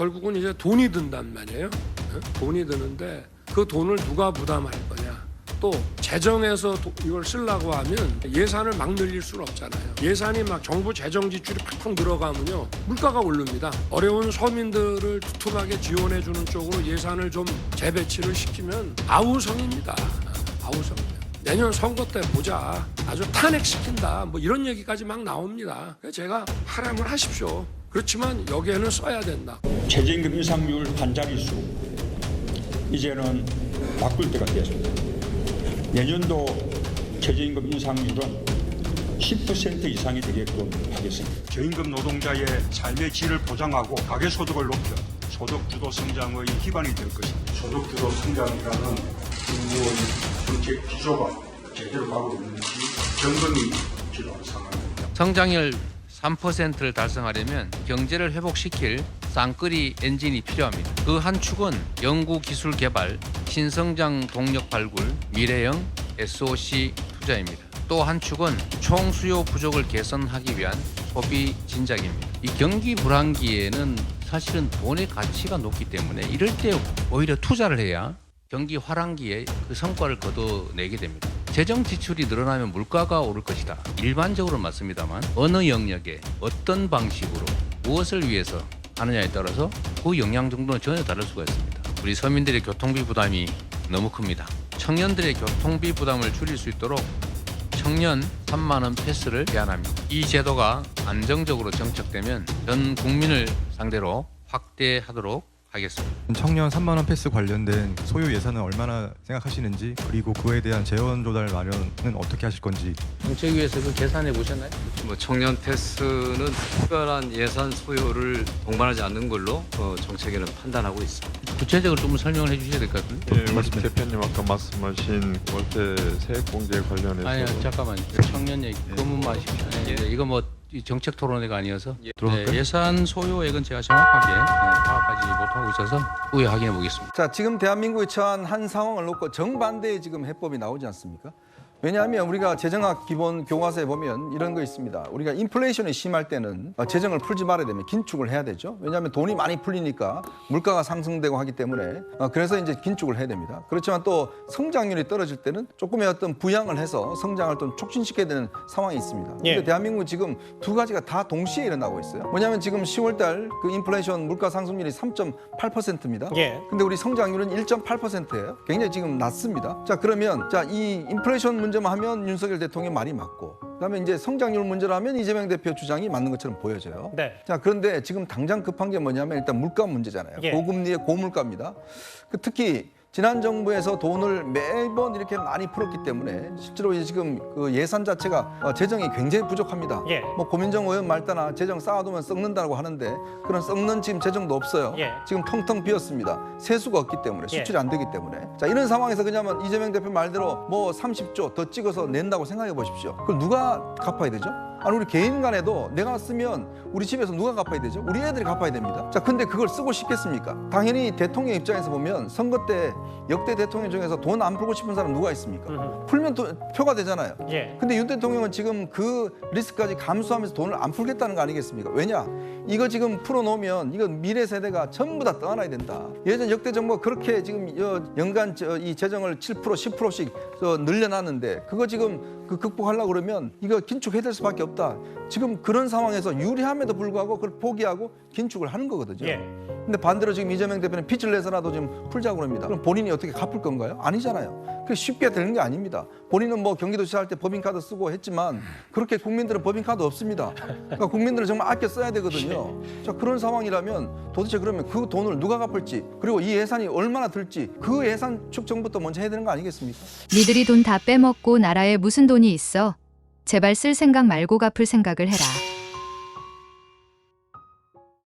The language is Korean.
결국은 이제 돈이 든단 말이에요. 돈이 드는데 그 돈을 누가 부담할 거냐. 또 재정에서 이걸 쓰려고 하면 예산을 막 늘릴 수는 없잖아요. 예산이 막 정부 재정 지출이 팍팍 늘어가면요 물가가 오릅니다. 어려운 서민들을 두툼하게 지원해 주는 쪽으로 예산을 좀 재배치를 시키면 아우성입니다. 아우성이에요. 내년 선거 때 보자. 아주 탄핵시킨다. 뭐 이런 얘기까지 막 나옵니다. 제가 하라면 하십시오. 그렇지만 여기에는 써야 된다. 최저임금 인상률 한 자릿수 이제는 바꿀 때가 되었습니다. 내년도 최저임금 인상률은 10% 이상이 되게끔 하겠습니다. 저임금 노동자의 삶의 질을 보장하고 가계소득을 높여 소득주도 성장의 기반이 될 것입니다. 소득주도 성장이라는 중요한 정책 기조가 제대로 가고 있는지 점검이 필요한 상황입니다. 성장률 3%를 달성하려면 경제를 회복시킬 쌍끌이 엔진이 필요합니다. 그 한 축은 연구기술 개발, 신성장 동력 발굴, 미래형 SOC 투자입니다. 또 한 축은 총수요 부족을 개선하기 위한 소비 진작입니다. 이 경기 불황기에는 사실은 돈의 가치가 높기 때문에 이럴 때 오히려 투자를 해야 경기 화랑기에 그 성과를 거둬내게 됩니다. 재정 지출이 늘어나면 물가가 오를 것이다. 일반적으로 맞습니다만 어느 영역에 어떤 방식으로 무엇을 위해서 하느냐에 따라서 그 영향 정도는 전혀 다를 수가 있습니다. 우리 서민들의 교통비 부담이 너무 큽니다. 청년들의 교통비 부담을 줄일 수 있도록 청년 3만 원 패스를 제안합니다. 이 제도가 안정적으로 정착되면 전 국민을 상대로 확대하도록 하겠습니다. 청년 3만 원 패스 관련된 소요 예산은 얼마나 생각하시는지, 그리고 그에 대한 재원 조달 마련은 어떻게 하실 건지. 정책위에서 그 계산해 보셨나요? 청년 패스는 특별한 예산 소요를 동반하지 않는 걸로 정책에는 판단하고 있습니다. 구체적으로 좀 설명을 해주셔야 될 것 같은데. 예, 우리 대표님 아까 말씀하신 월세 세액공제 관련해서 아니요, 잠깐만요. 청년 얘기 그만 마십시오. 네, 이거 뭐 이 정책 토론회가 아니어서 예산 소요액은 제가 정확하게 파악하지 못하고 있어서 후에 확인해 보겠습니다. 자, 지금 대한민국에 처한 한 상황을 놓고 정반대의 지금 해법이 나오지 않습니까? 왜냐하면 우리가 재정학 기본 교과서에 보면 이런 거 있습니다. 우리가 인플레이션이 심할 때는 재정을 풀지 말아야 되면 긴축을 해야 되죠. 왜냐하면 돈이 많이 풀리니까 물가가 상승되고 하기 때문에 그래서 이제 긴축을 해야 됩니다. 그렇지만 또 성장률이 떨어질 때는 조금의 어떤 부양을 해서 성장을 좀 촉진시켜야 되는 상황이 있습니다. 근데 대한민국은 지금 두 가지가 다 동시에 일어나고 있어요. 뭐냐면 지금 10월 달 그 인플레이션 물가 상승률이 3.8%입니다. 근데 우리 성장률은 1.8%예요. 굉장히 지금 낮습니다. 자, 그러면 이 인플레이션 문제만 하면 윤석열 대통령 말이 맞고, 그다음에 이제 성장률 문제를 하면 이재명 대표 주장이 맞는 것처럼 보여져요. 자, 그런데 지금 당장 급한 게 뭐냐면 일단 물가 문제잖아요. 고금리의 고물가입니다. 특히 지난 정부에서 돈을 매번 이렇게 많이 풀었기 때문에 실제로 이제 지금 그 예산 자체가 재정이 굉장히 부족합니다. 뭐 고민정 의원 말따나 재정 쌓아두면 썩는다고 하는데 그런 썩는 지금 재정도 없어요. 지금 텅텅 비었습니다. 세수가 없기 때문에, 수출이 안 되기 때문에. 자, 이런 상황에서 그냥 이재명 대표 말대로 뭐 30조 더 찍어서 낸다고 생각해 보십시오. 그걸 누가 갚아야 되죠? 아니, 우리 개인 간에도 내가 쓰면 우리 집에서 누가 갚아야 되죠? 우리 애들이 갚아야 됩니다. 자, 근데 그걸 쓰고 싶겠습니까? 당연히 대통령 입장에서 보면 선거 때 역대 대통령 중에서 돈 안 풀고 싶은 사람 누가 있습니까? 풀면 표가 되잖아요. 근데 윤 대통령은 지금 그 리스크까지 감수하면서 돈을 안 풀겠다는 거 아니겠습니까? 왜냐? 이거 지금 풀어놓으면 이거 미래 세대가 전부 다 떠나야 된다. 예전 역대 정부가 그렇게 지금 연간 이 재정을 7% 10%씩 늘려놨는데 그거 지금 극복하려고 그러면 이거 긴축해야 될 수밖에 없다. 지금 그런 상황에서 유리함에도 불구하고 그걸 포기하고 긴축을 하는 거거든요. 근데 반대로 지금 이재명 대표는 빚을 내서라도 좀 풀자고 합니다. 그럼 본인이 어떻게 갚을 건가요? 아니잖아요. 그게 쉽게 되는 게 아닙니다. 본인은 뭐 경기도지사 할 때 법인카드 쓰고 했지만 그렇게 국민들은 법인카드 없습니다. 그러니까 국민들은 정말 아껴 써야 되거든요. 자, 그런 상황이라면 도대체 그러면 그 돈을 누가 갚을지, 그리고 이 예산이 얼마나 들지, 그 예산 축정부터 먼저 해야 되는 거 아니겠습니까? 니들이 돈 다 빼먹고 나라에 무슨 돈이 있어? 제발 쓸 생각 말고 갚을 생각을 해라.